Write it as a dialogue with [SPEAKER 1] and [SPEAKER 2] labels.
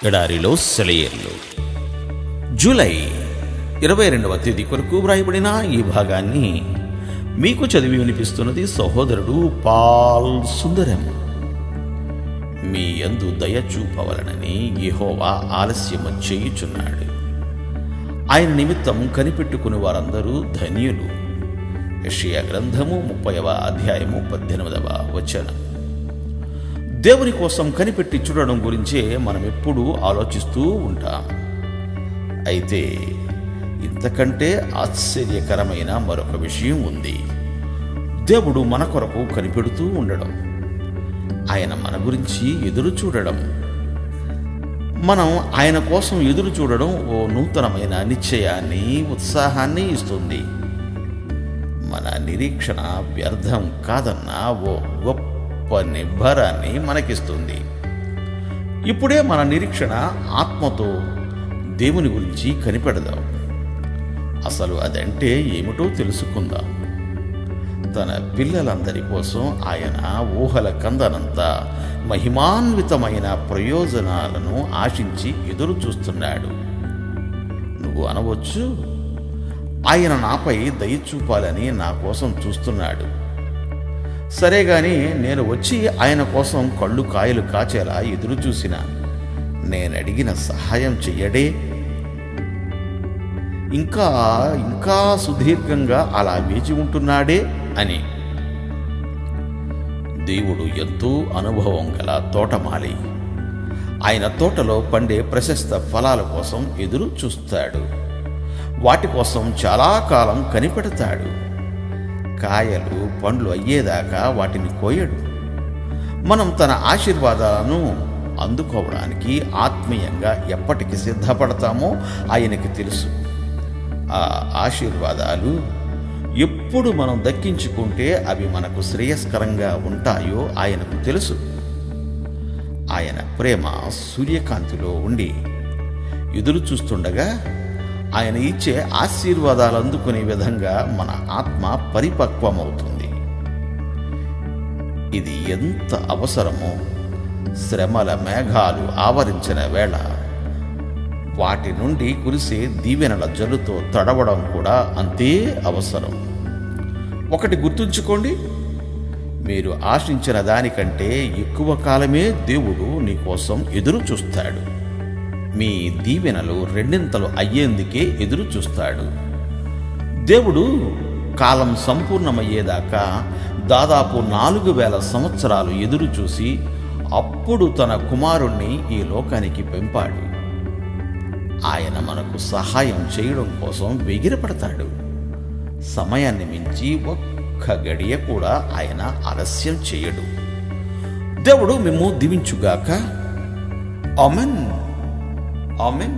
[SPEAKER 1] ఎడారిలో సెలయేర్లు. జూలై 22వ తేదీ కొరకు వ్రాయబడిన ఈ భాగాన్ని మీకు చదివి వినిపిస్తున్నది సహోదరుడు పాల్ సుందరం. మీ యందు దయ చూపవలనని యెహోవా ఆలస్యము చేయుచున్నాడు. ఆయన నిమిత్తం కనిపెట్టుకుని వారందరూ ధన్యులు. యెషయా గ్రంథము 30వ అధ్యాయము 18వ వచనం. దేవుని కోసం కనిపెట్టి చూడడం గురించే మనం ఎప్పుడూ ఆలోచిస్తూ ఉంటాం. అయితే ఇంతకంటే ఆశ్చర్యకరమైన మరొక విషయం ఉంది. దేవుడు మన కొరకు కనిపెడుతూ ఉండడం, ఆయన మన గురించి ఎదురు చూడడం, మనం ఆయన కోసం ఎదురు చూడడం ఓ నూతనమైన నిశ్చయాన్ని, ఉత్సాహాన్ని ఇస్తుంది. మన నిరీక్షణ వ్యర్థం కాదన్న ఓ గొప్ప నిబ్బరాన్ని మనకిస్తుంది. ఇప్పుడే మన నిరీక్షణ ఆత్మతో దేవుని గురించి కనిపెడదాం. అసలు అదంటే ఏమిటో తెలుసుకుందాం. తన పిల్లలందరి కోసం ఆయన ఊహల కందనంత మహిమాన్వితమైన ప్రయోజనాలను ఆశించి ఎదురు చూస్తున్నాడు. నువ్వు అనవచ్చు, ఆయన నాపై దయ చూపాలని నా కోసం చూస్తున్నాడు. సరే గాని నేను వచ్చి ఆయన కోసం కళ్ళు కాయలు కాచేలా ఎదురు చూసిన నేనడిగిన సహాయం చెయ్యడే? ఇంకా ఇంకా సుదీర్ఘంగా అలా వేచి ఉంటున్నాడే అని. దేవుడు ఎంతో అనుభవం గల తోటమాలి. ఆయన తోటలో పండే ప్రశస్త ఫలాల కోసం ఎదురు చూస్తాడు. వాటి కోసం చాలా కాలం కనిపెడతాడు. కాయలు పండ్లు అయ్యేదాకా వాటిని కోయడు. మనం తన ఆశీర్వాదాలను అందుకోవడానికి ఆత్మీయంగా ఎప్పటికి సిద్ధపడతామో ఆయనకి తెలుసు. ఆ ఆశీర్వాదాలు ఎప్పుడు మనం దక్కించుకుంటే అవి మనకు శ్రేయస్కరంగా ఉంటాయో ఆయనకు తెలుసు. ఆయన ప్రేమ సూర్యకాంతిలో ఉండి ఎదురు చూస్తుండగా ఆయన ఇచ్చే ఆశీర్వాదాలు అందుకునే విధంగా మన ఆత్మ పరిపక్వమవుతుంది. ఇది ఎంత అవసరమో శ్రమల మేఘాలు ఆవరించిన వేళ వాటి నుండి కురిసే దీవెనల జల్లుతో తడవడం కూడా అంతే అవసరం. ఒకటి గుర్తుంచుకోండి, మీరు ఆశించిన దానికంటే ఎక్కువ కాలమే దేవుడు నీకోసం ఎదురు చూస్తాడు. మీ దీవెనలు రెండింతలు అయ్యేందుకే ఎదురు చూస్తాడు. దేవుడు కాలం సంపూర్ణమయ్యేదాకా దాదాపు 4000 సంవత్సరాలు ఎదురు చూసి అప్పుడు తన కుమారుణ్ణి ఈ లోకానికి పంపాడు. ఆయన మనకు సహాయం చేయడం కోసం వెగిరపడతాడు. సమయాన్ని మించి ఒక్క గడియ కూడా ఆయన ఆలస్యం చేయడు. దేవుడు మిమ్ము దీవించుగాక. ఆమెన్. ఆమెన్.